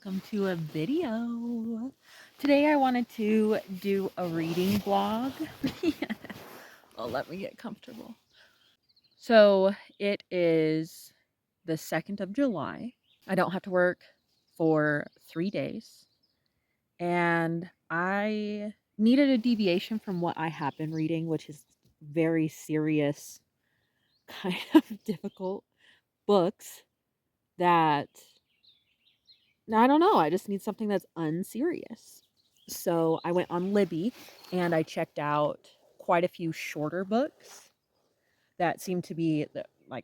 welcome to a video. Today I wanted to do a reading vlog. Oh, let me get comfortable. So it is the 2nd of July. I don't have to work for 3 days. And I needed a deviation from what I have been reading, which is very serious, kind of difficult books that I don't know. I just need something that's unserious. So I went on Libby and I checked out quite a few shorter books that seem to be like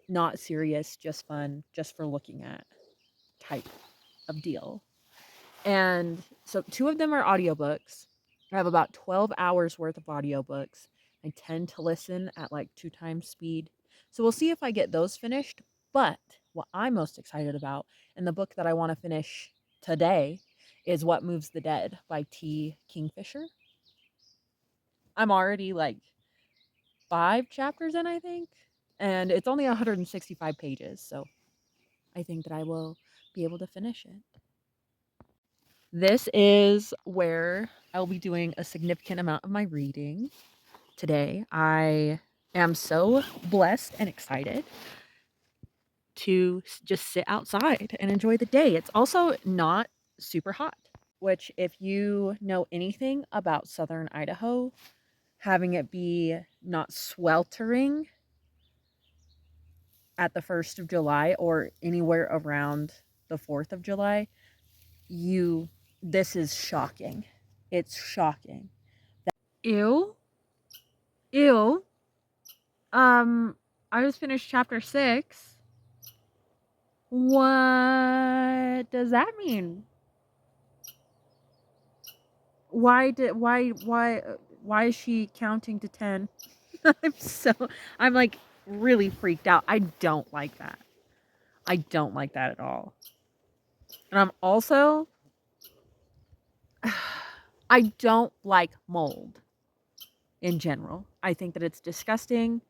not serious, just fun, just for looking at type of deal. And so 2 of them are audiobooks. I have about 12 hours worth of audiobooks. I tend to listen at like 2 times speed. So we'll see if I get those finished. But what I'm most excited about, and the book that I want to finish today, is What Moves the Dead by T. Kingfisher. I'm already like 5 chapters in, I think. And it's only 165 pages. So I think that I will be able to finish it. This is where I'll be doing a significant amount of my reading today. I am so blessed and excited to just sit outside and enjoy the day. It's also not super hot, which, if you know anything about southern Idaho, having it be not sweltering at the 1st of July or anywhere around the 4th of July, this is shocking. It's shocking. Ew. Ew. I just finished chapter 6. What does that mean? Why is she counting to 10? I'm like really freaked out. I don't like that. I don't like that at all. And I'm also I don't like mold in general. I think that it's disgusting.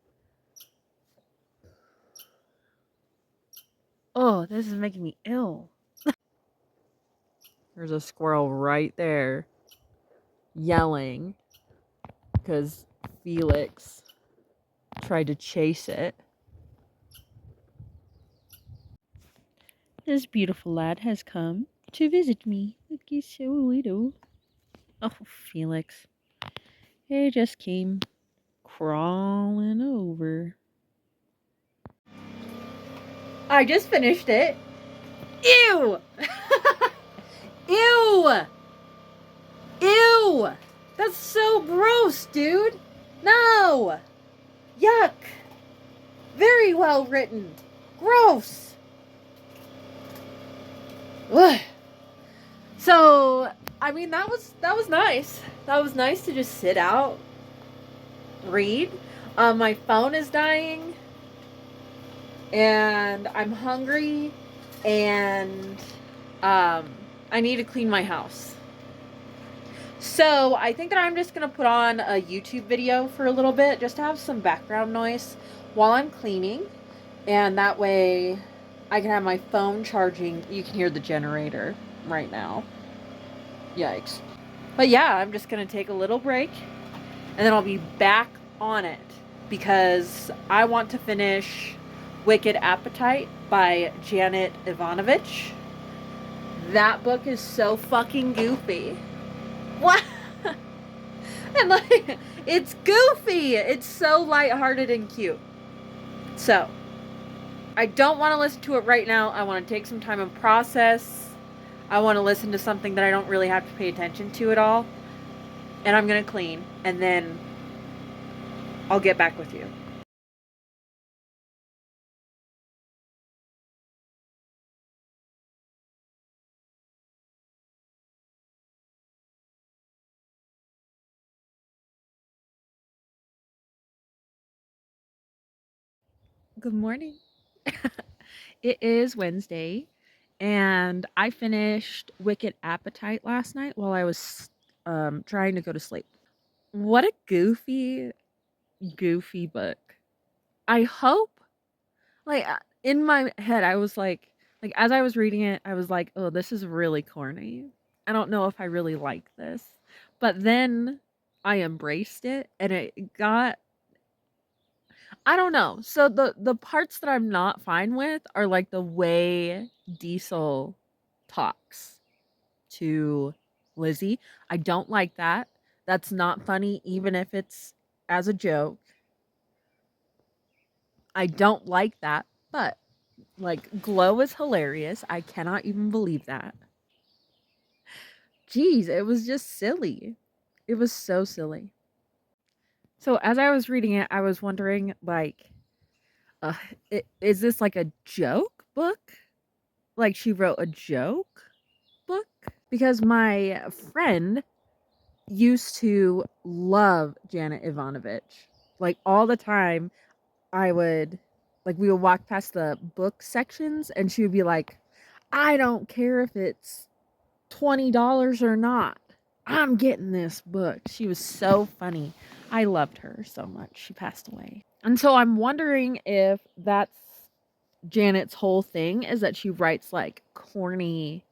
Oh, this is making me ill. There's a squirrel right there yelling because Felix tried to chase it. This beautiful lad has come to visit me. Look, he's so little. Oh, Felix. He just came crawling over. I just finished it. Ew! Ew! Ew! That's so gross, dude! No! Yuck! Very well written. Gross! Ugh. So, I mean, that was nice. That was nice to just sit out, read. My phone is dying, and I'm hungry, and I need to clean my house. So I think that I'm just gonna put on a YouTube video for a little bit, just to have some background noise while I'm cleaning, and that way I can have my phone charging. You can hear the generator right now. Yikes. But yeah, I'm just gonna take a little break and then I'll be back on it because I want to finish Wicked Appetite by Janet Ivanovich. That book is so fucking goofy. What? And like, it's goofy. It's so lighthearted and cute. So, I don't want to listen to it right now. I want to take some time and process. I want to listen to something that I don't really have to pay attention to at all. And I'm going to clean. And then I'll get back with you. Good morning. It is Wednesday. And I finished Wicked Appetite last night while I was trying to go to sleep. What a goofy book. I hope, like, in my head, I was like, Like, as I was reading it, I was like, "Oh, this is really corny. I don't know if I really like this." But then I embraced it and it got I don't know. So the parts that I'm not fine with are like the way Diesel talks to Lizzie. I don't like that. That's not funny even if it's as a joke. I don't like that. But like Glow is hilarious. I cannot even believe that. Jeez, it was just silly. It was so silly. So as I was reading it, I was wondering like uh, is this like a joke book? Like she wrote a joke book? Because my friend used to love Janet Ivanovich. Like all the time I would like we would walk past the book sections and she would be like, "I don't care if it's $20 or not. I'm getting this book." She was so funny. I loved her so much. She passed away. And so I'm wondering if that's Janet's whole thing is that she writes like corny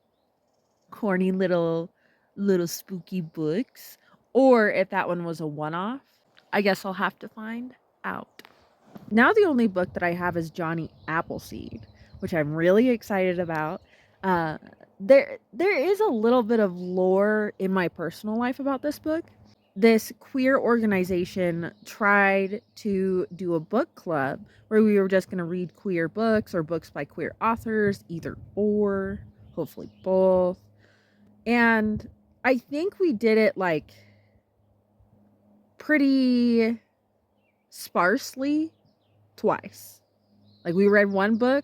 little spooky books, or if that one was a one-off. I guess I'll have to find out. Now the only book that I have is Johnny Appleseed, which I'm really excited about. Uh, there is a little bit of lore in my personal life about this book. This queer organization tried to do a book club where we were just going to read queer books or books by queer authors, either or, hopefully both. And I think we did it like pretty sparsely twice. Like we read one book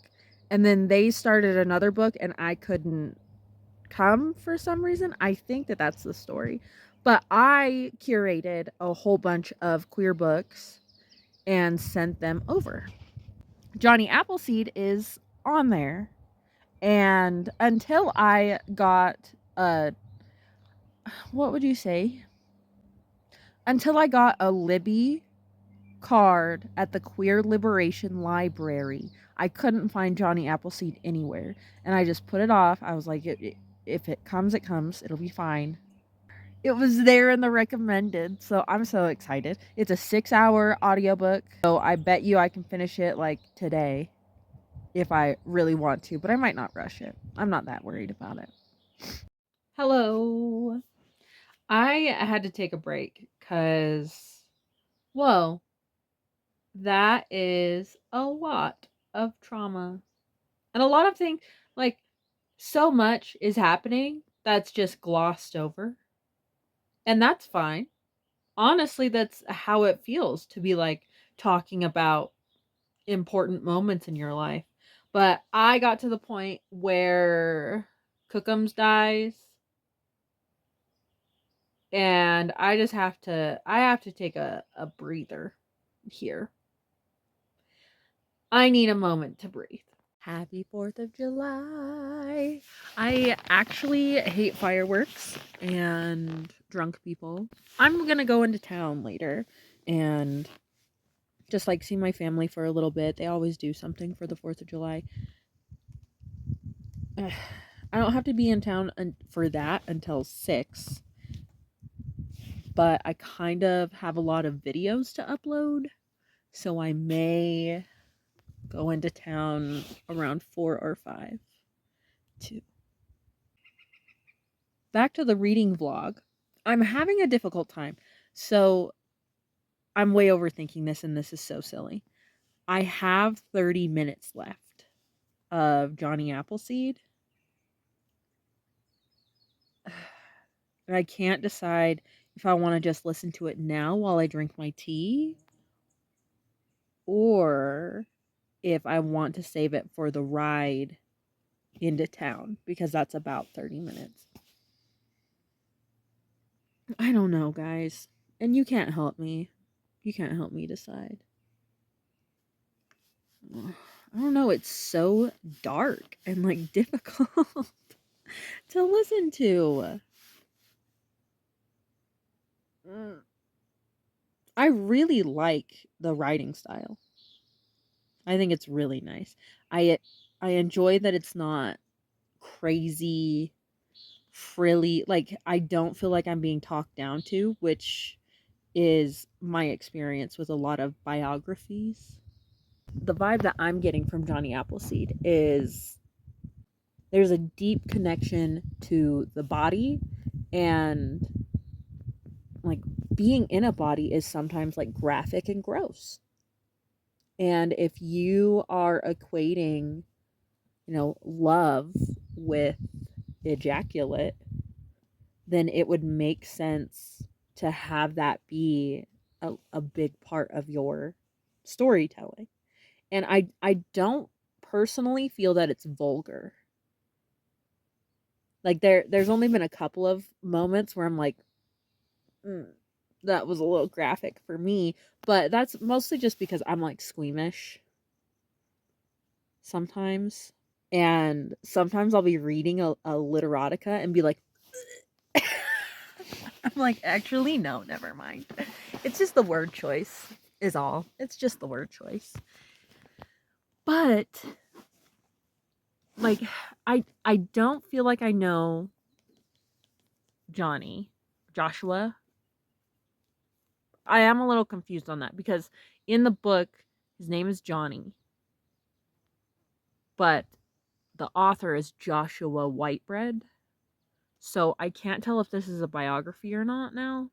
and then they started another book and I couldn't come for some reason. I think that that's the story. But I curated a whole bunch of queer books and sent them over. Johnny Appleseed is on there. And until I got a what would you say? Until I got a Libby card at the Queer Liberation Library, I couldn't find Johnny Appleseed anywhere. And I just put it off. I was like, if it comes, it comes. It'll be fine. It was there in the recommended, so I'm so excited. It's a 6-hour audiobook, so I bet you I can finish it like today if I really want to, but I might not rush it. I'm not that worried about it. Hello. I had to take a break because, whoa, that is a lot of trauma. And a lot of things, like, so much is happening that's just glossed over. And that's fine. Honestly, that's how it feels to be like talking about important moments in your life. But I got to the point where Cookums dies and I have to take a breather here. I need a moment to breathe. Happy 4th of July. I actually hate fireworks and drunk people. I'm gonna go into town later and just like see my family for a little bit. They always do something for the 4th of July. I don't have to be in town for that until 6, but I kind of have a lot of videos to upload, so I may go into town around 4 or 5 too. Back to the reading vlog. I'm having a difficult time. So I'm way overthinking this and this is so silly. I have 30 minutes left of Johnny Appleseed. And I can't decide if I want to just listen to it now while I drink my tea or if I want to save it for the ride into town because that's about 30 minutes. I don't know, guys. And you can't help me. You can't help me decide. I don't know. It's so dark and like difficult to listen to. I really like the writing style. I think it's really nice. I enjoy that it's not crazy, frilly. Like, I don't feel like I'm being talked down to, which is my experience with a lot of biographies. The vibe that I'm getting from Johnny Appleseed is there's a deep connection to the body, and like being in a body is sometimes like graphic and gross. And if you are equating, love with ejaculate, then it would make sense to have that be a big part of your storytelling. And I don't personally feel that it's vulgar. Like there's only been a couple of moments where I'm like, mm, that was a little graphic for me, but that's mostly just because I'm like squeamish sometimes. And sometimes I'll be reading a literotica and be like, I'm like, actually, no, never mind. It's just the word choice, is all. It's just the word choice. But, like, I don't feel like I know Joshua. I am a little confused on that because in the book, his name is Johnny, but the author is Joshua Whitebread. So I can't tell if this is a biography or not now.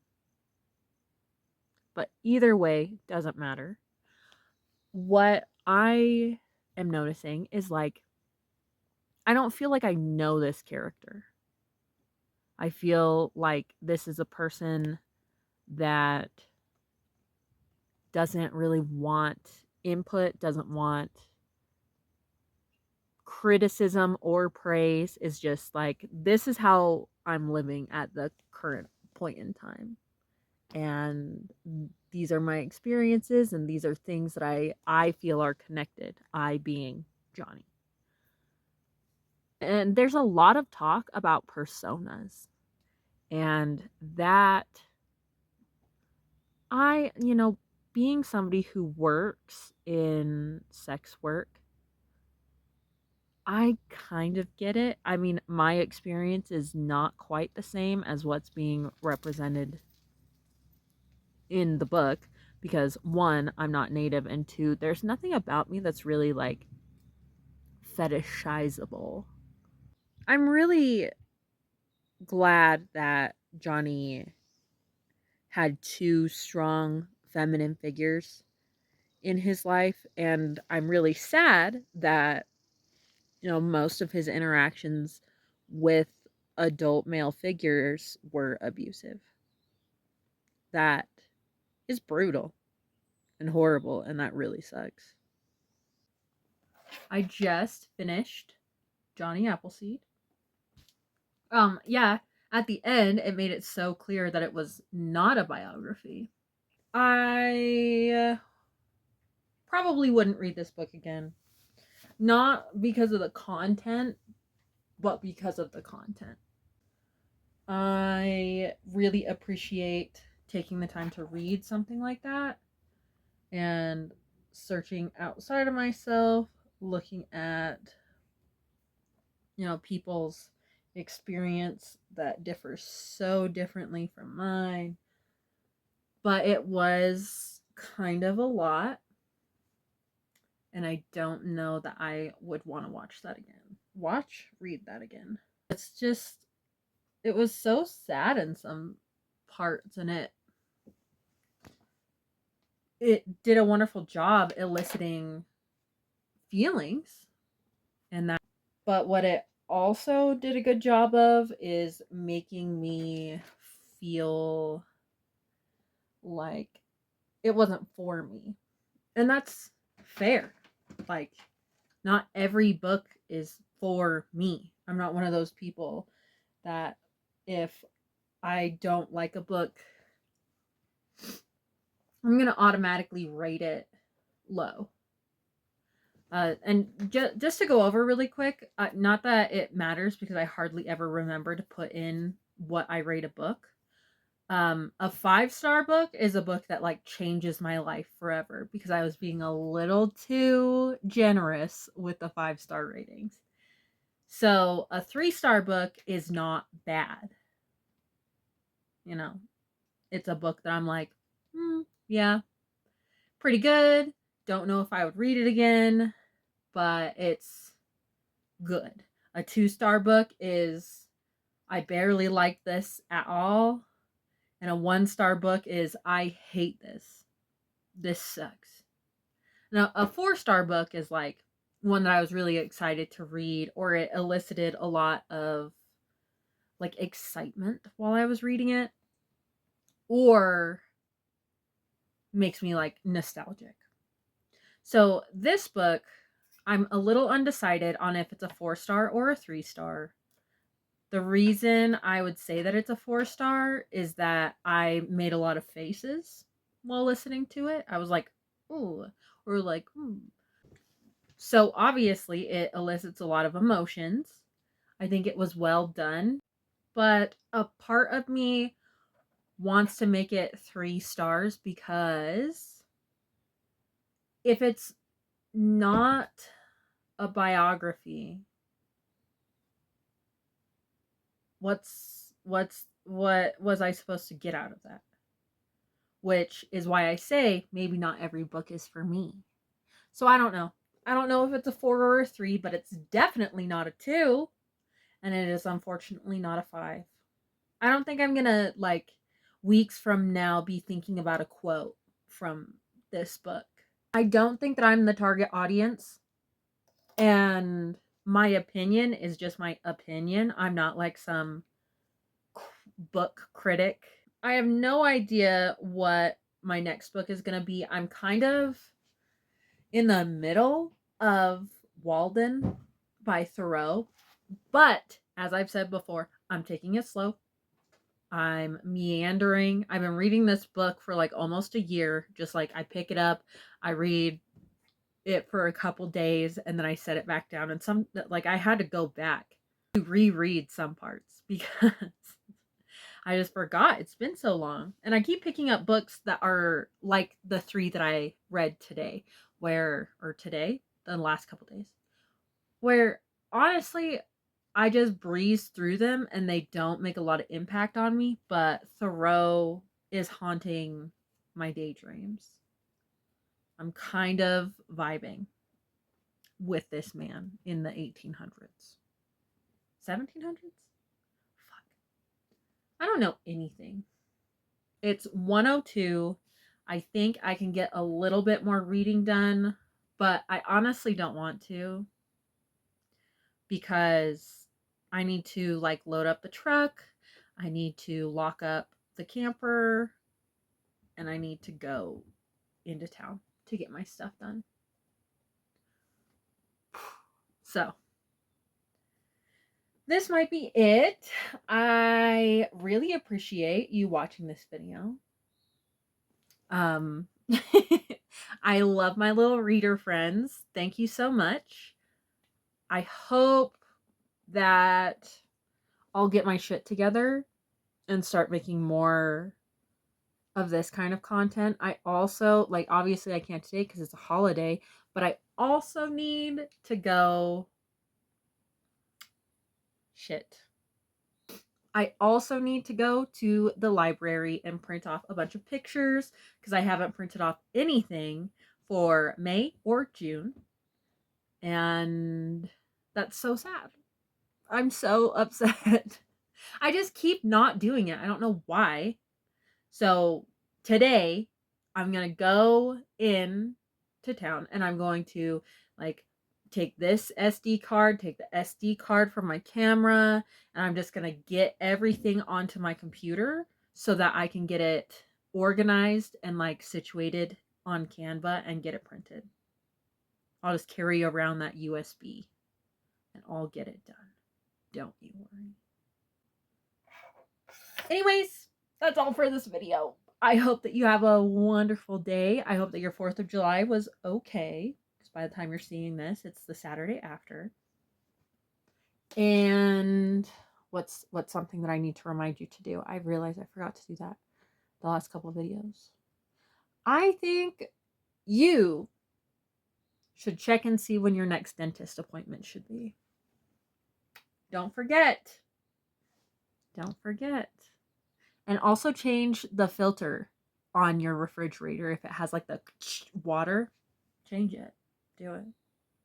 But either way, doesn't matter. What I am noticing is like, I don't feel like I know this character. I feel like this is a person that doesn't really want input, doesn't want criticism or praise, is just like, this is how I'm living at the current point in time. And these are my experiences, and these are things that I feel are connected, I being Johnny. And there's a lot of talk about personas, and that being somebody who works in sex work, I kind of get it. I mean, my experience is not quite the same as what's being represented in the book because one, I'm not native, and two, there's nothing about me that's really like fetishizable. I'm really glad that Johnny had two strong feminine figures in his life, and I'm really sad that most of his interactions with adult male figures were abusive. That is brutal and horrible, and that really sucks. I just finished Johnny Appleseed. Yeah, at the end it made it so clear that it was not a biography. I probably wouldn't read this book again. Not because of the content, but because of the content. I really appreciate taking the time to read something like that and searching outside of myself, looking at people's experience that differs so differently from mine. But it was kind of a lot, and I don't know that I would want to watch that again. Read that again. It was so sad in some parts, and it did a wonderful job eliciting feelings and that. But what it also did a good job of is making me feel like it wasn't for me. And that's fair. Like, not every book is for me. I'm not one of those people that if I don't like a book, I'm going to automatically rate it low. And just to go over really quick, not that it matters because I hardly ever remember to put in what I rate a book. A 5-star book is a book that like changes my life forever because I was being a little too generous with the 5-star ratings. So a 3-star book is not bad. You know, it's a book that I'm like, yeah, pretty good. Don't know if I would read it again, but it's good. A 2-star book is, I barely like this at all. And a 1-star book is, I hate this. This sucks. Now, a 4-star book is like one that I was really excited to read, or it elicited a lot of like excitement while I was reading it, or makes me like nostalgic. So this book, I'm a little undecided on if it's a 4-star or a 3-star. The reason I would say that it's a 4-star is that I made a lot of faces while listening to it. I was like, ooh, or like, So obviously it elicits a lot of emotions. I think it was well done, but a part of me wants to make it 3 stars because if it's not a biography, what was I supposed to get out of that? Which is why I say maybe not every book is for me. So I don't know. I don't know if it's a 4 or a 3, but it's definitely not a 2, and it is unfortunately not a 5. I don't think I'm gonna like weeks from now be thinking about a quote from this book. I don't think that I'm the target audience, and my opinion is just my opinion. I'm not like some book critic. I have no idea what my next book is going to be. I'm kind of in the middle of Walden by Thoreau, but as I've said before, I'm taking it slow. I'm meandering. I've been reading this book for like almost a year. Just like I pick it up, I read it for a couple days, and then I set it back down. And some, like, I had to go back to reread some parts because I just forgot. It's been so long. And I keep picking up books that are like the 3 that I read today, the last couple days, where honestly, I just breeze through them and they don't make a lot of impact on me, but Thoreau is haunting my daydreams. I'm kind of vibing with this man in the 1800s. 1700s? Fuck. I don't know anything. It's 102. I think I can get a little bit more reading done, but I honestly don't want to because I need to like load up the truck. I need to lock up the camper and I need to go into town to get my stuff done. So, this might be it. I really appreciate you watching this video. I love my little reader friends. Thank you so much. I hope that I'll get my shit together and start making more of this kind of content. I also, like, obviously I can't today because it's a holiday, but I also need to go. I also need to go to the library and print off a bunch of pictures because I haven't printed off anything for May or June. And that's so sad. I'm so upset. I just keep not doing it. I don't know why. So today I'm going to go in to town and I'm going to like take this SD card, take the SD card from my camera, and I'm just going to get everything onto my computer so that I can get it organized and like situated on Canva and get it printed. I'll just carry around that USB and I'll get it done. Don't you worry. Anyways, that's all for this video. I hope that you have a wonderful day. I hope that your 4th of July was okay. Because by the time you're seeing this, it's the Saturday after. And what's something that I need to remind you to do? I realized I forgot to do that. the last couple of videos. I think you should check and see when your next dentist appointment should be. Don't forget. Don't forget. And also change the filter on your refrigerator. If it has like the water, change it. Do it.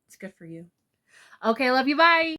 It's good for you. Okay, love you. Bye.